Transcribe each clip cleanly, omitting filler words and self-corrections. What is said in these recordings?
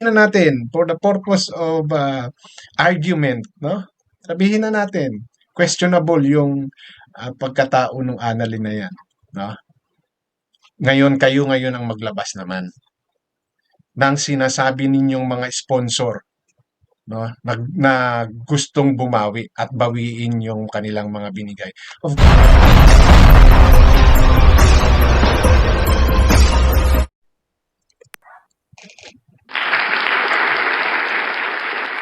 na natin for the purpose of argument, no? Sabihin na natin, questionable yung pagkatao ng Annalyn na yan, no? Ngayon, kayo ngayon ang maglabas naman ng sinasabi ninyong mga sponsor, no? Na gustong bumawi at bawiin yung kanilang mga binigay. Of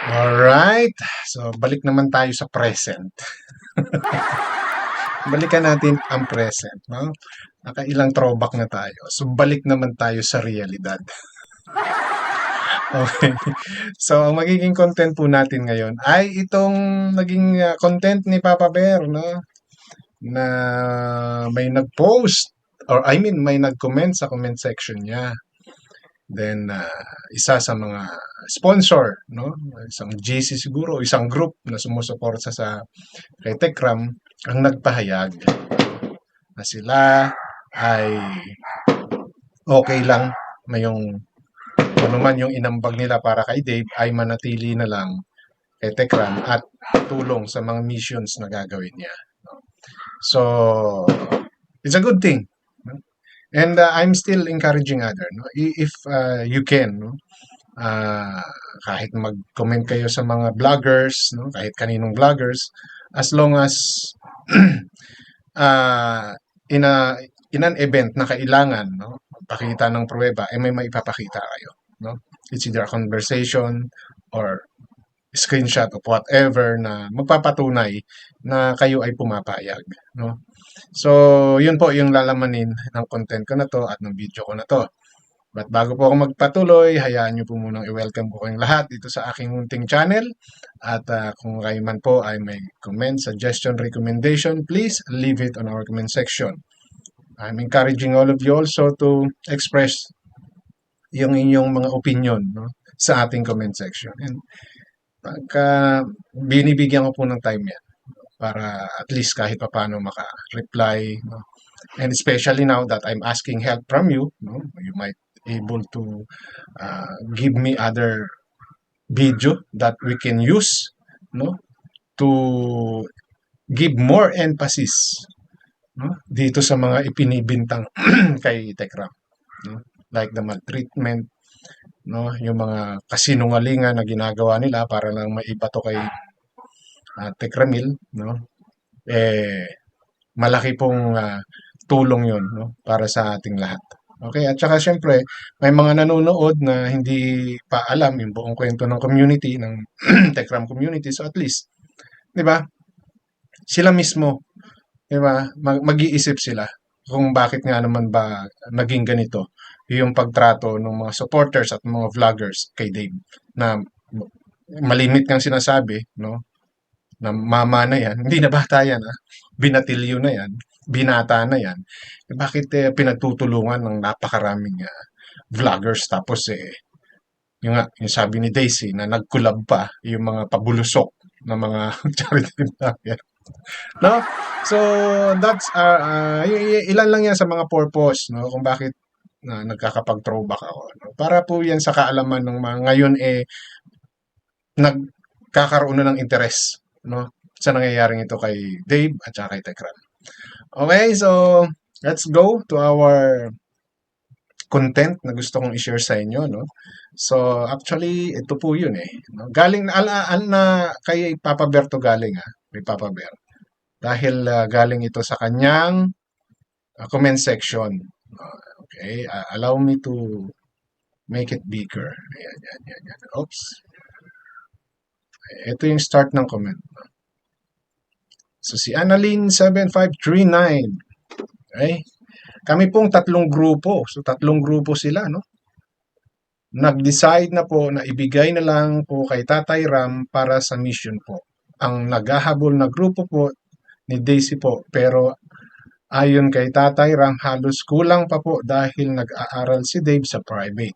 Alright. So, balik naman tayo sa present. Balikan natin ang present, no? Nakailang throwback na tayo. So, balik naman tayo sa realidad. Okay. So, ang magiging content po natin ngayon ay itong naging content ni Papa Bear, no? Na may nag-post or I mean may nag-comment sa comment section niya. Then, isa sa mga sponsor, no? Isang GC siguro, isang group na sumusuporta sa kay Tekram, ang nagpahayag na sila ay okay lang na yung ano man yung inambag nila para kay Dave ay manatili na lang kay Tekram at tulong sa mga missions na gagawin niya. So, it's a good thing. No? And I'm still encouraging other, no? If you can, no? Uh, kahit mag-comment kayo sa mga vloggers, no? Kahit kaninong vloggers, as long as uh, in a in an event na kailangan, no, pakita ng pruweba, eh may maipapakita kayo, no? It's either a conversation or screenshot of whatever na magpapatunay na kayo ay pumapayag, no? So, yun po yung lalamanin ng content ko na to at ng video ko na to. But bago po ako magpatuloy, hayaan niyo po munang i-welcome ko kayong lahat dito sa aking munting channel. At kung kayo man po ay may comment, suggestion, recommendation, please leave it on our comment section. I'm encouraging all of you also to express yung inyong mga opinion, no, sa ating comment section. And pagka binibigyan ko po ng time yan para at least kahit paano maka-reply, no? And especially now that I'm asking help from you, no, you might able to give me other video that we can use, no, to give more emphasis, no, dito sa mga ipinibintang kay Tekram, no, like the maltreatment, no, yung mga kasinungalingan na ginagawa nila para lang maibato kay Tekramil, no, eh malaki pong tulong yon, no, para sa ating lahat. Okay, at saka syempre, may mga nanonood na hindi pa alam yung buong kwento ng community, ng Tekram community. So at least, di ba, sila mismo, di ba, mag-iisip sila kung bakit nga naman ba naging ganito yung pagtrato ng mga supporters at mga vloggers kay Dave na malimit kang sinasabi, no, na mama na yan, hindi na bata yan, binatilyo na yan, binata na yan, eh, bakit pinagtutulungan ng napakaraming vloggers tapos yung, nga, yung sabi ni Daisy na nagkulab pa yung mga pabulusok na mga charity vlogger. No? So, that's, ilan lang yan sa mga purpose, no? Kung bakit nagkakapag-throwback ako. No? Para po yan sa kaalaman ng mga ngayon nagkakaroon na ng interes, no, sa nangyayaring ito kay Dave at saka kay Tekram. Okay, so let's go to our content na gusto kong i-share sa inyo, no. So actually ito po yun no? Galing na kay Papa Bear to galing kay Papa Bear. Dahil galing ito sa kanyang comment section. Okay, allow me to make it bigger. Ayan. Oops. Ito yung start ng comment. So si Annalyn7539. Okay? Kami pong tatlong grupo. So tatlong grupo sila, no? Nag-decide na po na ibigay na lang po kay Tatay Ram para sa mission po. Ang naghahabol na grupo po ni Daisy po, pero ayon kay Tatay Ram, halos kulang pa po dahil nag-aaral si Dave sa private.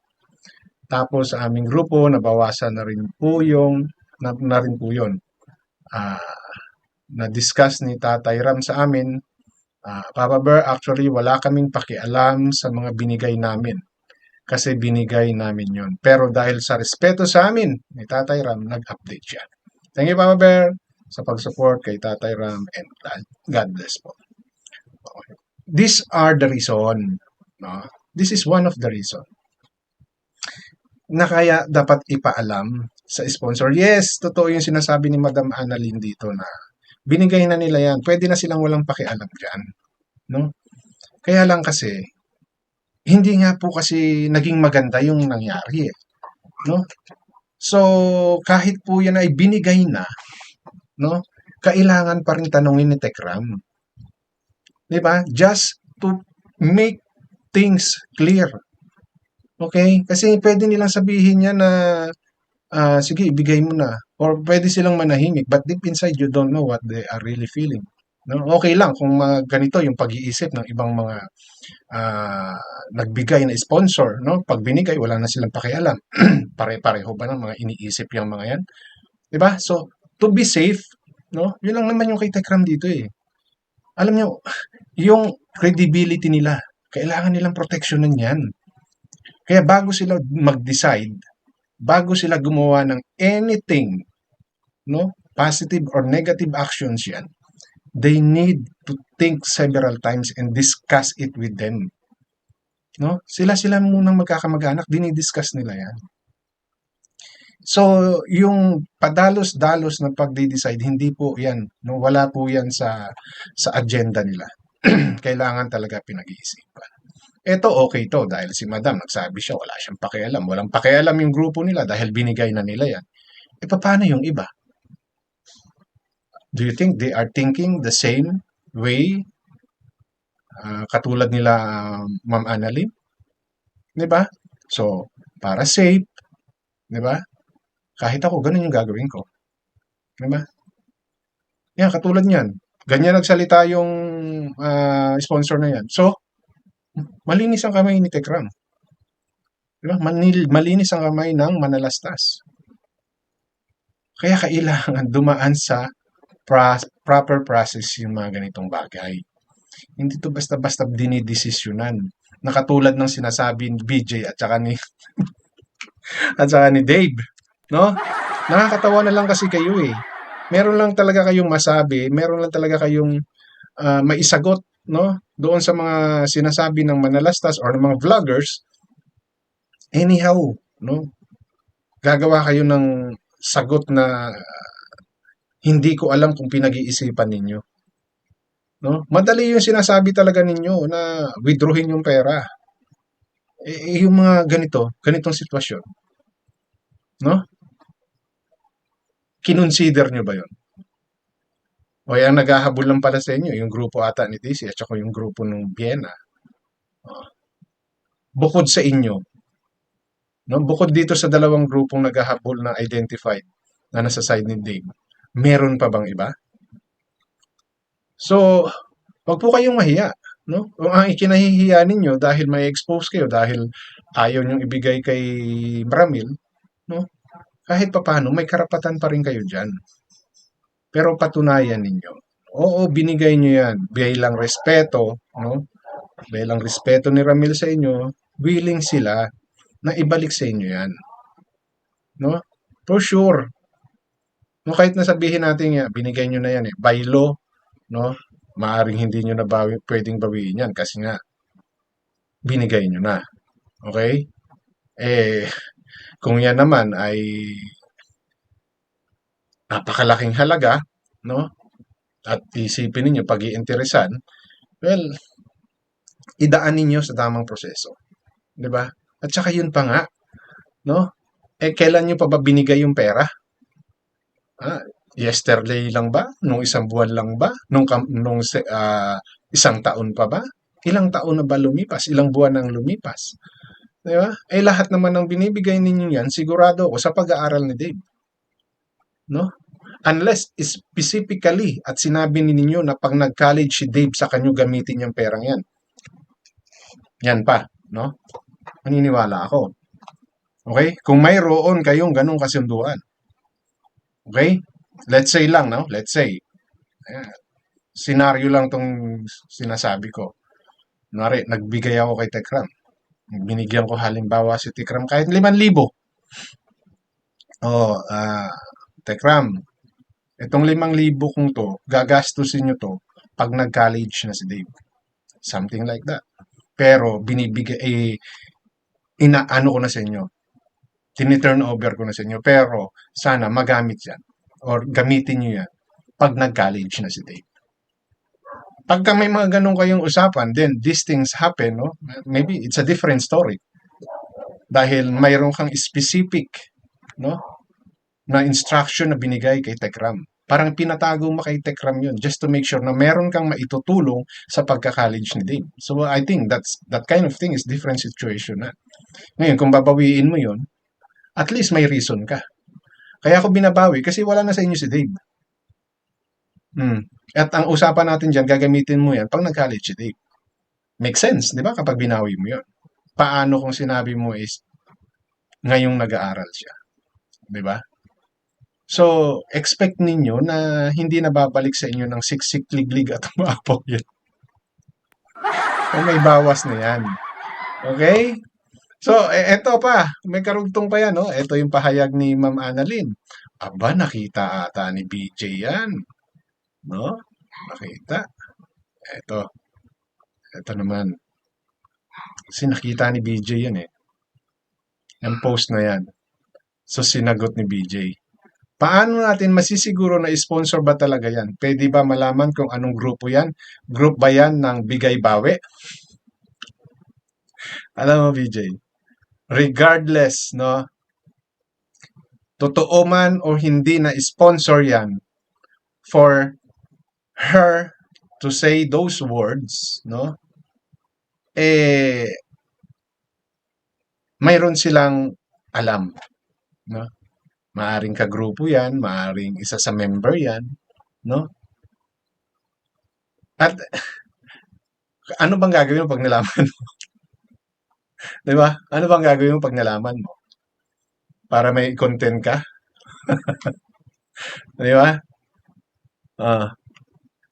Tapos sa aming grupo, nabawasan na rin po yung na rin po yun. Na-discuss ni Tatay Ram sa amin, Papa Bear, actually wala kaming pakialam sa mga binigay namin. kasi binigay namin yon. Pero dahil sa respeto sa amin ni Tatay Ram, nag-update siya. Thank you, Papa Bear, sa pag-support kay Tatay Ram, and God bless po. Okay. These are the reason. No? This is one of the reason na kaya dapat ipaalam sa sponsor. Yes, totoo yung sinasabi ni Madam Annalyn dito na binigay na nila yan. Pwede na silang walang pakialam dyan. No? Kaya lang kasi, hindi nga po kasi naging maganda yung nangyari. No? So, kahit po yan ay binigay na, no? Kailangan pa rin tanungin ni Tekram. Di ba? Just to make things clear. Okay? Kasi pwede nilang sabihin yan na sige, ibigay mo na. Or pwede silang manahimik, but deep inside, you don't know what they are really feeling. No? Okay lang kung ganito yung pag-iisip ng ibang mga nagbigay na sponsor. No? Pag binigay, wala na silang pakialam. Pare-pareho ba ng mga iniisip yung mga yan? Diba? So, to be safe, no? Yun lang naman yung kay Tekram dito eh. Alam nyo, yung credibility nila, kailangan nilang proteksyonan yan. Kaya bago sila mag-decide, bago sila gumawa ng anything, no, positive or negative actions yan, they need to think several times and discuss it with them. No? Sila munang magkakamag-anak, dinidiscuss nila yan. So, yung padalos-dalos na pagdi-decide, hindi po yan, no? Wala po yan sa agenda nila. Kailangan talaga pinag-iisipan. Ito okay to dahil si Madam nagsabi siya wala siyang pakialam. Walang pakialam yung grupo nila dahil binigay na nila yan. E paano yung iba? Do you think they are thinking the same way katulad nila Ma'am Annalyn? 'Di ba? So, para safe, 'di ba? Kahit ako ganun yung gagawin ko. 'Di ba? Yan katulad niyan. Ganyan nagsalita yung sponsor na yan. So, malinis ang kamay ni Tekram. 'Di ba? Malinis ang kamay ng manalastas. Kaya kailangan dumaan sa proper process yung mga ganitong bagay. Hindi to basta-basta dinidesisyonan. Nakatulad ng sinasabi ni BJ at saka ni at saka ni Dave, no? Nakakatawa na lang kasi kayo eh. Meron lang talaga kayong masabi, meron lang talaga kayong maisagot, no? Doon sa mga sinasabi ng manalastas or ng mga vloggers. Anyhow, no? Gagawa kayo ng sagot na hindi ko alam kung pinag-iisipan ninyo. No? Madali yung sinasabi talaga ninyo na withdrawin yung pera. Yung mga ganitong sitwasyon, no? Kinonsider nyo ba yun? O yung naghahabol lang pala sa inyo, yung grupo ata ni DC at saka yung grupo ng Vienna. Bukod sa inyo, no? Bukod dito sa dalawang grupong naghahabol na identified na nasa side ni Dave, meron pa bang iba? So, wag po kayong mahiya. No? Kung ang ikinahihiya ninyo dahil may expose kayo, dahil ayaw nyong ibigay kay Bramil, no? Kahit papano, may karapatan pa rin kayo dyan. Pero patunayan ninyo. Oo, binigay nyo yan. Bilang respeto, no? Bilang respeto ni Ramil sa inyo, willing sila na ibalik sa inyo yan. No? For sure. No, kahit nasabihin natin yan, binigay nyo na yan eh. By law, no? Maaring hindi nyo na pwedeng bawiin yan kasi nga, binigay nyo na. Okay? Eh, kung yan naman ay napakalaking halaga, no? At isipin ninyo pag-iinteresan, well, idaan ninyo sa tamang proseso. 'Di ba? At saka yun pa nga, no? Eh, kailan nyo pa ba binigay yung pera? Yesterday lang ba? Nung isang buwan lang ba? Nung isang taon pa ba? Ilang taon na ba lumipas? Ilang buwan nang lumipas? Di ba? Eh, lahat naman ng binibigay ninyo yan, sigurado ako sa pag-aaral ni Dave. No? Unless specifically at sinabi ninyo na pag nag-college si Dave sa kanyo gamitin yung perang yan. Yan pa, no? Maniniwala ako. Okay? Kung mayroon kayong ganong kasunduan. Okay? Let's say lang, no? Let's say. Ayan. Senaryo lang tong sinasabi ko. Kunwari, nagbigay ako kay Tekram. Binigyan ko halimbawa si Tikram kahit 5,000. Oh, Tekram, itong 5,000 kong to, gagastusin nyo to pag nag-college na si Dave. Something like that. Pero binibigay, inaano ko na sa inyo, tiniturn over ko na sa inyo. Pero sana magamit yan or gamitin nyo yan pag nag-college na si Dave. Pagka may mga ganun kayong usapan, then these things happen, no? Maybe it's a different story. Dahil mayroon kang specific, no, na instruction na binigay kay Tekram. Parang pinatago mo kay Tekram yun just to make sure na meron kang maitutulong sa pagka-college ni Dave. So I think that kind of thing is different situation na. Ngayon, kung babawiin mo yun, at least may reason ka. Kaya ako binabawi kasi wala na sa inyo si Dave. At ang usapan natin dyan, gagamitin mo yan pag nag-college si Dave. Make sense, di ba? Kapag binawi mo yun. Paano kung sinabi mo is ngayong nag-aaral siya? Di ba? So, expect ninyo na hindi na babalik sa inyo ng siksik, liglig at umapaw yan. O may bawas na yan. Okay? So, eto pa. May karugtong pa yan, no? Ito yung pahayag ni Ma'am Annalyn. Aba, nakita ata ni BJ yan. No? Nakita. Ito. Ito naman. Kasi nakita ni BJ yan eh. Yung post na yan. So, sinagot ni BJ. Paano natin masisiguro na sponsor ba talaga yan? Pwede ba malaman kung anong grupo yan? Group ba yan ng Bigay Bawi? Alam mo, BJ, regardless, no, totoo man o hindi na sponsor yan, for her to say those words, no, mayroon silang alam, no? Maaring kagrupo yan, maaring isa sa member yan, no? At ano bang gagawin mo pag nalaman mo? Di ba? Ano bang gagawin mo pag nalaman mo? Para may content ka? Di ba?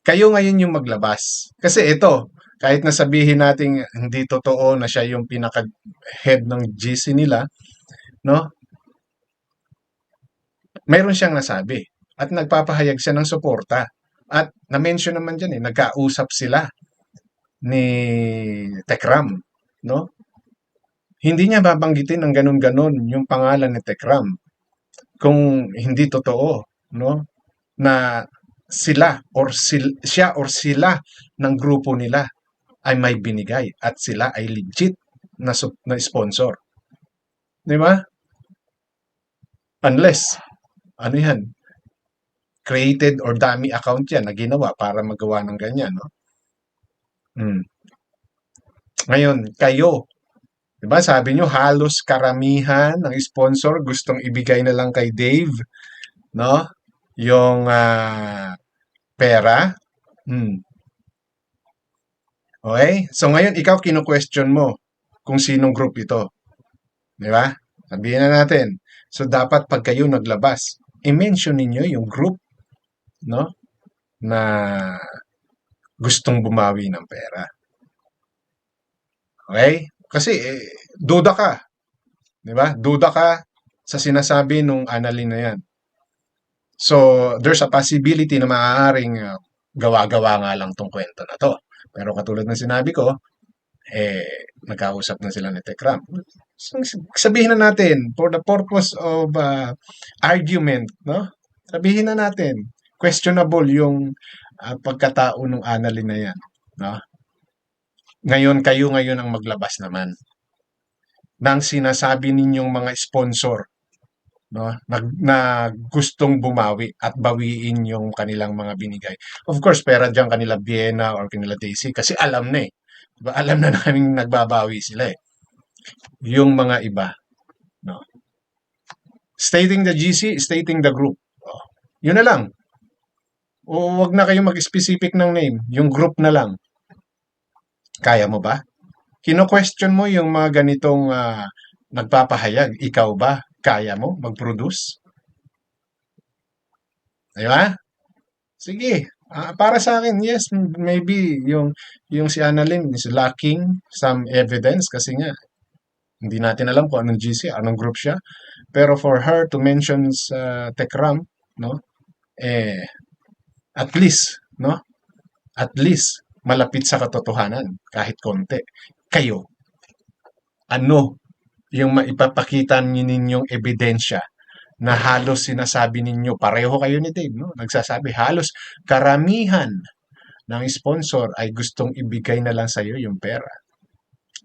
Kayo ngayon yung maglabas. Kasi ito, kahit na sabihin natin hindi totoo na siya yung pinaka-head ng GC nila, no? Mayroon siyang nasabi at nagpapahayag siya ng suporta. At na-mention naman dyan nagkausap sila ni Tekram, no? Hindi niya babanggitin ng ganun-ganon yung pangalan ni Tekram kung hindi totoo, no? Na siya or sila ng grupo nila ay may binigay at sila ay legit na sponsor. Di ba? Unless, ano yan, created or dummy account yan na ginawa para magawa ng ganyan, no? Ngayon, kayo, di ba sabi nyo, halos karamihan ng sponsor gustong ibigay na lang kay Dave, no? Yung pera. Okay? So ngayon, ikaw kino-question mo kung sinong group ito. Di ba? Sabihin na natin. So dapat pag kayo naglabas, i-mention ninyo yung group, no? Na gustong bumawi ng pera. Okay? Kasi duda ka. Di ba? Duda ka sa sinasabi nung Annalyn na yan. So, there's a possibility na maaaring gawa-gawa nga lang tong kwento na to. Pero katulad ng sinabi ko, nagkausap na sila ni Tekram. So, sabihin na natin, for the purpose of argument, no? Sabihin na natin, questionable yung pagkatao ng Annalyn na yan, no? Ngayon, kayo ngayon ang maglabas naman ng sinasabi ninyong mga sponsor, no, na gustong bumawi at bawiin yung kanilang mga binigay. Of course, pera dyan kanila Vienna or kanila Daisy kasi alam na Diba? Alam na namin nagbabawi sila Yung mga iba, no. Stating the GC, stating the group. Oh, yun na lang. O wag na kayong mag-specific ng name. Yung group na lang. Kaya mo ba? Kino-question mo yung mga ganitong nagpapahayag. Ikaw ba? Kaya mo mag-produce? Di ba? Sige. Para sa akin, yes, maybe yung si Annalyn is lacking some evidence kasi nga Hindi natin alam kung anong GC, anong group siya. Pero for her to mention sa TechRam, no, eh, at least, no, at least malapit sa katotohanan kahit konti. Kayo, ano yung maipapakita ninyong ebidensya na halos sinasabi ninyo, pareho kayo ni Dave, no? Nagsasabi, halos karamihan ng sponsor ay gustong ibigay na lang sa iyo yung pera.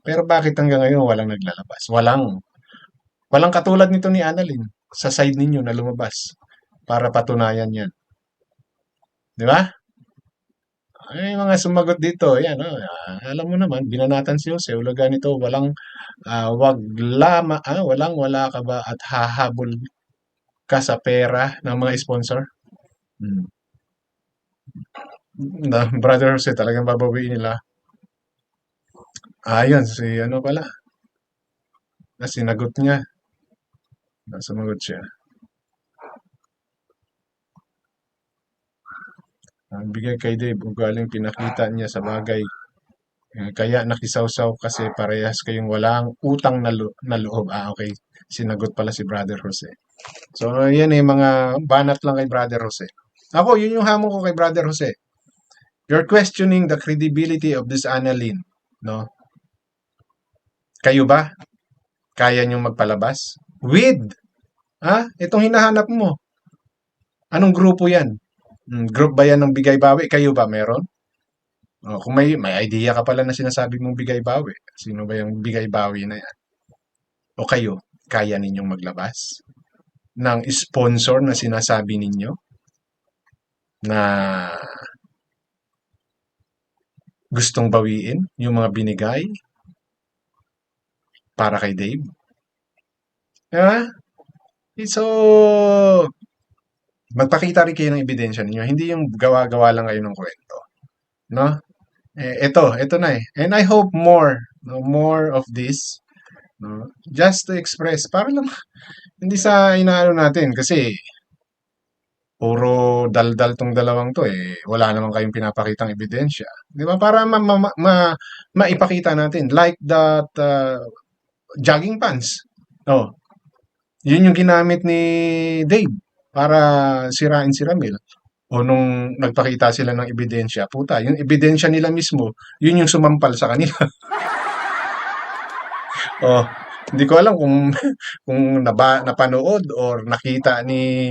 Pero bakit hanggang ngayon walang naglalabas? Walang katulad nito ni Annalyn sa side ninyo na lumabas para patunayan yan. Di ba? Ay, mga sumagot dito, yan, oh, alam mo naman, binanatan si Jose, ulaga nito, walang wala ka ba at hahabol ka sa pera ng mga sponsor? Hmm. Brother Jose, talagang babawiin nila. Yun, si ano pala, sinagot niya, sumagot siya. Ang bigay kay Dave, ugaling pinakita niya sa bagay. Kaya nakisawsaw kasi parehas kayong walang utang na loob. Okay. Sinagot pala si Brother Jose. So, yan mga banat lang kay Brother Jose. Ako, yun yung hamon ko kay Brother Jose. You're questioning the credibility of this Annalyn, no? Kayo ba? Kaya niyong magpalabas? Itong hinahanap mo. Anong grupo yan? Group ba yan ng Bigay Bawi? Kayo ba meron? Kung may idea ka pala na sinasabi mong Bigay Bawi, sino ba yung Bigay Bawi na yan? O kayo, kaya ninyong maglabas ng sponsor na sinasabi ninyo na gustong bawiin yung mga binigay para kay Dave? Diba? So, magpakita rin kayo ng ebidensya ninyo. Hindi yung gawa-gawa lang kayo ng kwento. No? Ito na eh. And I hope more of this, no? Just to express, para lang, hindi sa inaano natin, kasi puro daldal tong dalawang to eh. Wala naman kayong pinapakitang ebidensya. Di ba? Para maipakita natin. Like that jogging pants. Oh, yun yung ginamit ni Dave para sirain si Ramil. O nung nagpakita sila ng ebidensya, puta, yung ebidensya nila mismo, yun yung sumampal sa kanila. Oh, hindi ko alam kung kung napanood or nakita ni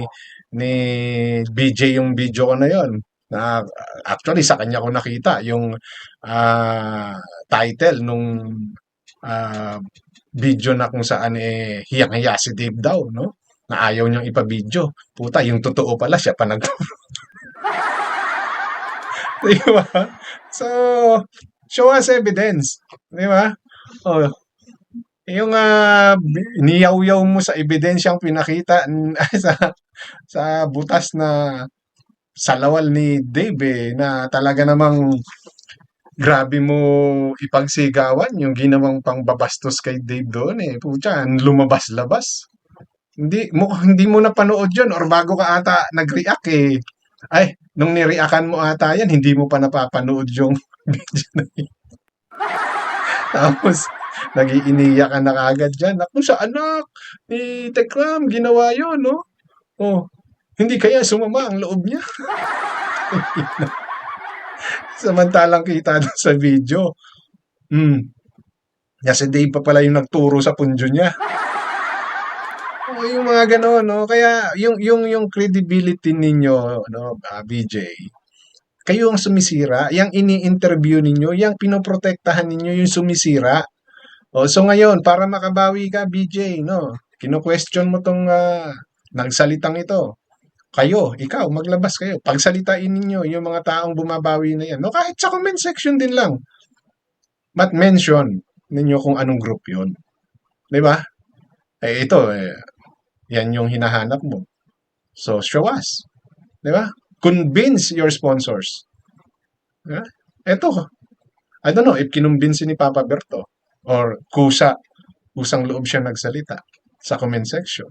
BJ yung video ko na yon. Na actually sa kanya ko nakita yung ah, title nung ah, video na kung saan hiyang-hiya si Dave daw, no? Na ayaw niyang ipa-video. Puta, yung totoo pala siya pa di ba? So, show us evidence. Di ba? Oh, yung niyaw-yaw mo sa ebidensyang pinakita sa butas na salawal ni Dave na talaga namang grabe mo ipagsigawan yung ginawang pangbabastos kay Dave doon eh. Pucha, lumabas-labas. Hindi mo napanood yun or bago ka ata nag-react eh. Ay, nung nireactan mo ata yan, hindi mo pa napapanood yung video na yun. Tapos, nag-iiniyak ka na kagad dyan. Ako sa anak ni Tekram, ginawa yun, no? Oh, hindi kaya sumama ang loob niya. Samantalang kita doon sa video. Kasi Dave pa pala yung nagturo sa punjo niya. Yung mga gano'n, no? Kaya yung credibility ninyo, no, BJ, kayo ang sumisira, yung ini-interview ninyo, yung pinoprotektahan ninyo yung sumisira. So ngayon, para makabawi ka, BJ, no, kino-question mo tong nagsalitang ito. Kayo, ikaw, maglabas kayo. Pagsalitain ninyo yung mga taong bumabawi na yan. No, kahit sa comment section din lang. But mention ninyo kung anong group yun. Di ba? Ito, yan yung hinahanap mo. So, show us. Di ba? Convince your sponsors. Diba? Ito, I don't know if kinumbinsi ni Papa Berto or kusang loob siya nagsalita sa comment section.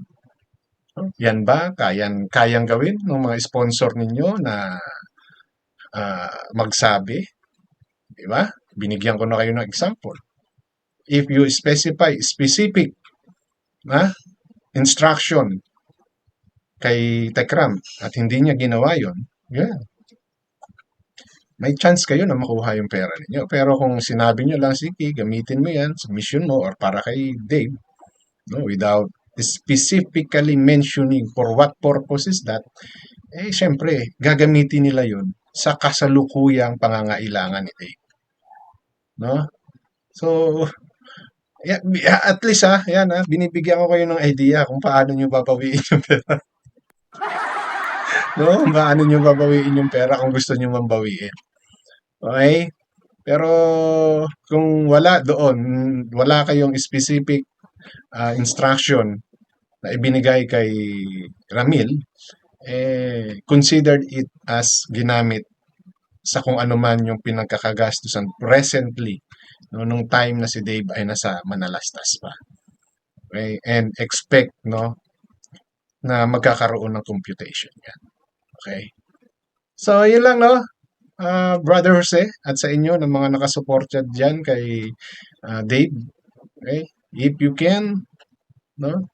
Yan ba? Kayang gawin ng mga sponsor ninyo na magsabi? Di ba? Binigyan ko na kayo ng example. if you specify specific instruction kay Tekram at hindi niya ginawa yon, yeah, may chance kayo na makuha yung pera ninyo. Pero kung sinabi nyo lang, sige, gamitin mo yan sa mission mo or para kay Dave, no, without specifically mentioning for what purpose is that, eh, syempre, gagamitin nila yun sa kasalukuyang pangangailangan ni Dave. No? So, yeah, at least yan binibigyan ko kayo ng idea kung paano nyo babawiin yung pera. No? Kung paano nyo babawiin yung pera kung gusto nyo mambawiin. Okay? Pero kung wala doon, wala kayong specific instruction na ibinigay kay Ramil, eh, considered it as ginamit sa kung ano man yung pinagkakagastusan presently no, nung time na si Dave ay nasa Manalastas pa. Okay? And expect no na magkakaroon ng computation yan. Okay? So, yun lang no. Brother Jose at sa inyo ng mga nakasuporta dyan kay Dave. Okay? If you can, no,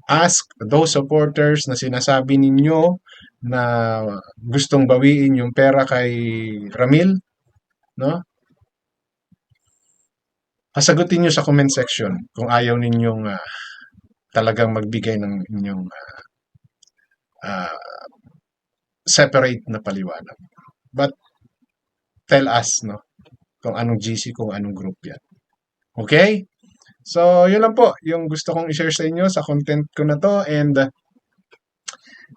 ask those supporters na sinasabi ninyo na gustong bawiin yung pera kay Ramil, no? Pasagutin nyo sa comment section kung ayaw ninyong talagang magbigay ng inyong separate na paliwanag. But tell us, no, kung anong GC, kung anong group yan. Okay? So, yun lang po yung gusto kong i-share sa inyo sa content ko na to and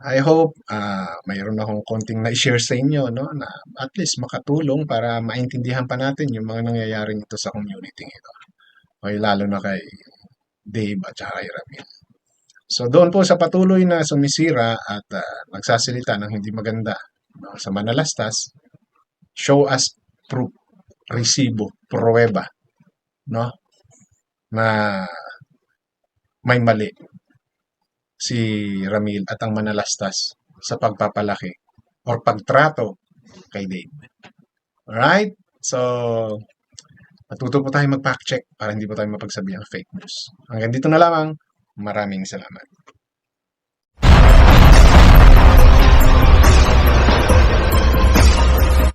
I hope mayroon akong konting na-share sa inyo no na at least makatulong para maintindihan pa natin yung mga nangyayari nito sa community ito. Okay, lalo na kay Dave at saka kay Ramil. So doon po sa patuloy na sumisira at nagsasalita ng hindi maganda no, sa Manalastas, show us proof, resibo, pruweba no na may mali si Ramil at ang Manalastas sa pagpapalaki or pagtrato kay Dave. Alright? So, matuto po tayo mag-fact check para hindi po tayo mapagsabihan ng fake news. Hanggang dito na lamang. Maraming salamat.